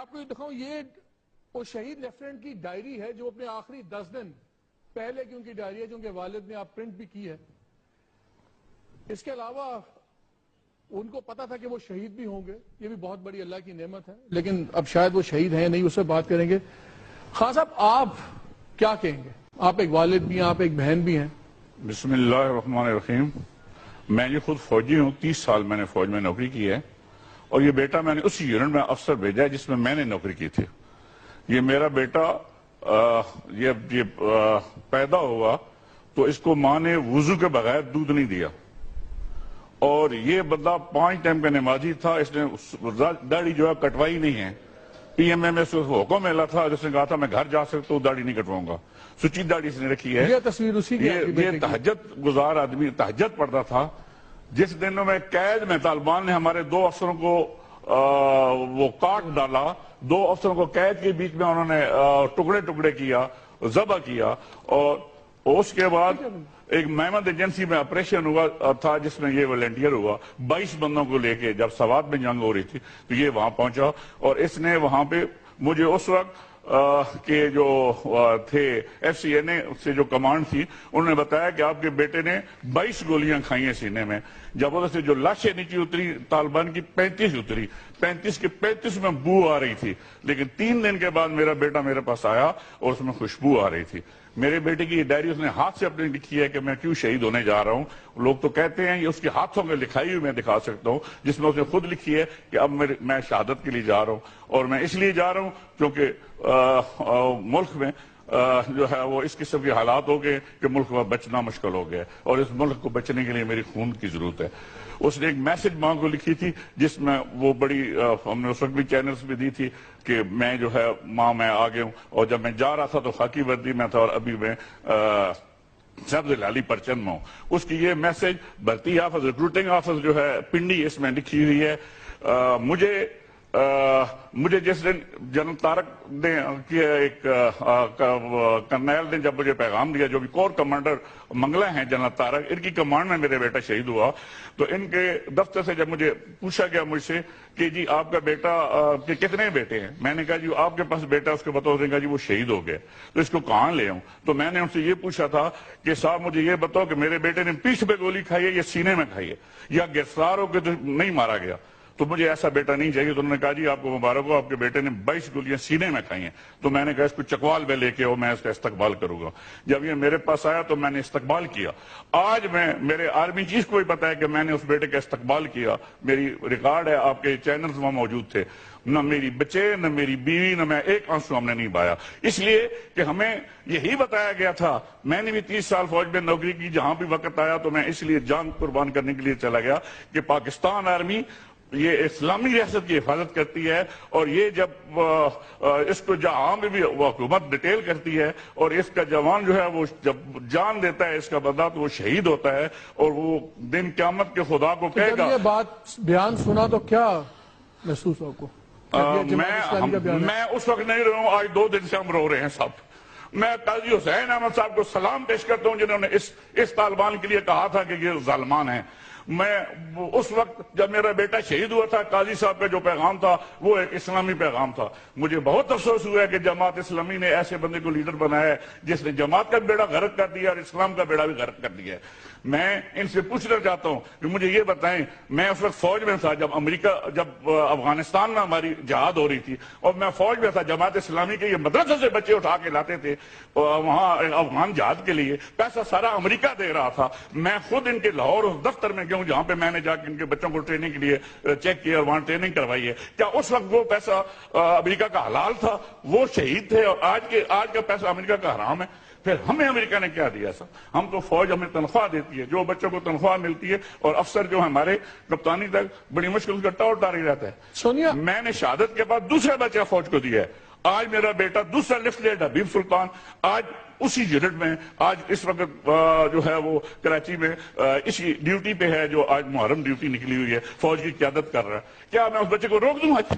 آپ کو دکھاؤں، یہ وہ شہید لیفٹیننٹ کی ڈائری ہے جو اپنے آخری 10 دن پہلے کی ان کی ڈائری ہے جو ان کے والد نے آپ پرنٹ بھی کی ہے. اس کے علاوہ ان کو پتا تھا کہ وہ شہید بھی ہوں گے، یہ بھی بہت بڑی اللہ کی نعمت ہے، لیکن اب شاید وہ شہید ہیں نہیں، اس سے بات کریں گے. خان صاحب آپ کیا کہیں گے؟ آپ ایک والد بھی ہیں، آپ ایک بہن بھی ہیں. بسم اللہ الرحمن الرحیم. میں یہ خود فوجی ہوں، 30 سال میں نے فوج میں نوکری کی ہے، اور یہ بیٹا میں نے اسی یونٹ میں افسر بھیجا ہے جس میں میں نے نوکری کی تھی. یہ میرا بیٹا یہ پیدا ہوا تو اس کو ماں نے وضو کے بغیر دودھ نہیں دیا، اور یہ بندہ 5 ٹائم کا نمازی تھا. اس نے داڑھی جو ہے کٹوائی نہیں ہے. پی ایم اے میں سے حکم ملا تھا جس نے کہا تھا میں گھر جا سکتا ہوں، داڑھی نہیں کٹواؤں گا. سچی داڑھی اس نے رکھی ہے. یہ تصویر اسی کی یہ تہجد گزار آدمی، تہجد پڑھتا تھا. جس دنوں میں قید میں طالبان نے ہمارے 2 افسروں کو وہ کاٹ ڈالا، 2 افسروں کو قید کے بیچ میں انہوں نے ٹکڑے ٹکڑے کیا، ذبح کیا. اور اس کے بعد ایک محمد ایجنسی میں آپریشن ہوا تھا جس میں یہ والنٹیئر ہوا 22 بندوں کو لے کے. جب سوات میں جنگ ہو رہی تھی تو یہ وہاں پہنچا، اور اس نے وہاں پہ مجھے اس وقت کہ جو تھے ایف سی این اے سے جو کمانڈ تھی، انہوں نے بتایا کہ آپ کے بیٹے نے 22 گولیاں کھائی ہیں سینے میں. جب ادھر سے جو لاشیں نیچے اتری طالبان کی 35 اتری، 35 کے 35 میں بو آ رہی تھی. لیکن 3 دن کے بعد میرا بیٹا میرے پاس آیا اور اس میں خوشبو آ رہی تھی. میرے بیٹے کی یہ ڈائری اس نے ہاتھ سے اپنے لکھی ہے کہ میں کیوں شہید ہونے جا رہا ہوں. لوگ تو کہتے ہیں یہ اس کے ہاتھوں میں لکھائی ہوئی میں دکھا سکتا ہوں، جس میں اس نے خود لکھی ہے کہ اب میں شہادت کے لیے جا رہا ہوں. اور میں اس لیے جا رہا ہوں کیونکہ ملک میں جو ہے وہ اس قسم کے حالات ہو گئے کہ ملک میں بچنا مشکل ہو گیا، اور اس ملک کو بچنے کے لیے میری خون کی ضرورت ہے. اس نے ایک میسج ماں کو لکھی تھی جس میں وہ بڑی ہم نے اس وقت بھی چینلز بھی دی تھی کہ میں جو ہے ماں میں آ گیا ہوں. اور جب میں جا رہا تھا تو خاکی وردی میں تھا، اور ابھی میں سبز لالی پرچم میں ہوں. اس کی یہ میسج بھرتی آفس، ریکروٹنگ آفس جو ہے پنڈی، اس میں لکھی ہوئی ہے. مجھے جس دن جنرل طارق نے ایک کرنیل نے جب مجھے پیغام دیا، جو بھی کور کمانڈر منگلہ ہیں جنرل طارق، ان کی کمانڈ میں میرے بیٹا شہید ہوا، تو ان کے دفتر سے جب مجھے پوچھا گیا مجھ سے کہ جی آپ کا بیٹا کے کتنے بیٹے ہیں، میں نے کہا جی آپ کے پاس بیٹا اس کو بتاؤ. اس نے کہا جی وہ شہید ہو گئے، تو اس کو کہاں لے آؤں. تو میں نے ان سے یہ پوچھا تھا کہ صاحب مجھے یہ بتاؤ کہ میرے بیٹے نے پیٹھ پہ گولی کھائی ہے یا سینے میں کھائی ہے، یا گرفتار ہو کے تو نہیں مارا گیا، تو مجھے ایسا بیٹا نہیں چاہیے. تو انہوں نے کہا جی آپ کو مبارک ہو، آپ کے بیٹے نے 22 گولیاں سینے میں کھائی ہیں. تو میں نے کہا اس کو چکوال میں لے کے آؤ، میں اس کا استقبال کروں گا. جب یہ میرے پاس آیا تو میں نے استقبال کیا. آج میرے آرمی چیف کو بھی پتا ہے کہ میں نے اس بیٹے کا استقبال کیا. میری ریکارڈ ہے، آپ کے چینلز وہاں موجود تھے. نہ میری بچے، نہ میری بیوی، نہ میں ایک آنسو ہم نے نہیں بایا، اس لیے کہ ہمیں یہی بتایا گیا تھا. میں نے بھی 30 سال فوج میں نوکری کی، جہاں بھی وقت آیا تو میں اس لیے جان قربان کرنے کے لیے چلا گیا کہ پاکستان آرمی یہ اسلامی ریاست کی حفاظت کرتی ہے. اور یہ جب اس کو جہاں میں بھی وہ حکومت ڈیٹیل کرتی ہے، اور اس کا جوان جو ہے وہ جب جان دیتا ہے اس کا بندہ تو وہ شہید ہوتا ہے، اور وہ دن قیامت کے خدا کو کہے گا. جب یہ بات بیان سنا تو کیا محسوس ہو کو؟ میں اس وقت نہیں رہا ہوں، آج 2 دن سے ہم رو رہے ہیں سب. میں قاضی حسین احمد صاحب کو سلام پیش کرتا ہوں جنہوں نے اس طالبان کے لیے کہا تھا کہ یہ ظالمان ہیں. میں اس وقت جب میرا بیٹا شہید ہوا تھا، قاضی صاحب کا جو پیغام تھا وہ ایک اسلامی پیغام تھا. مجھے بہت افسوس ہوا ہے کہ جماعت اسلامی نے ایسے بندے کو لیڈر بنایا ہے جس نے جماعت کا بیڑا غرق کر دیا اور اسلام کا بیڑا بھی غرق کر دیا ہے. میں ان سے پوچھنا چاہتا ہوں کہ مجھے یہ بتائیں، میں اس وقت فوج میں تھا جب افغانستان میں ہماری جہاد ہو رہی تھی، اور میں فوج میں تھا. جماعت اسلامی کے یہ مدرسے سے بچے اٹھا کے لاتے تھے وہاں افغان جہاد کے لیے، پیسہ سارا امریکہ دے رہا تھا. میں خود ان کے لاہور اس دفتر میں گیا ہوں جہاں پہ میں نے جا کے ان کے بچوں کو ٹریننگ کے لیے چیک کیا اور وہاں ٹریننگ کروائی ہے. کیا اس وقت وہ پیسہ امریکہ کا حلال تھا؟ وہ شہید تھے، اور آج کا پیسہ امریکہ کا حرام ہے. پھر ہمیں امریکہ نے کیا دیا سر؟ ہم تو فوج ہمیں تنخواہ دیتی ہے، جو بچوں کو تنخواہ ملتی ہے، اور افسر جو ہمارے کپتانی تک بڑی مشکل کا ٹاور ڈاری رہتا ہے. سونیا، میں نے شہادت کے بعد دوسرا بچہ فوج کو دیا ہے. آج میرا بیٹا دوسرا لیفٹیننٹ حبیب سلطان آج اسی یونٹ میں، آج اس وقت جو ہے وہ کراچی میں اسی ڈیوٹی پہ ہے جو آج محرم ڈیوٹی نکلی ہوئی ہے، فوج کی قیادت کر رہا ہے. کیا میں اس بچے کو روک دوں آج؟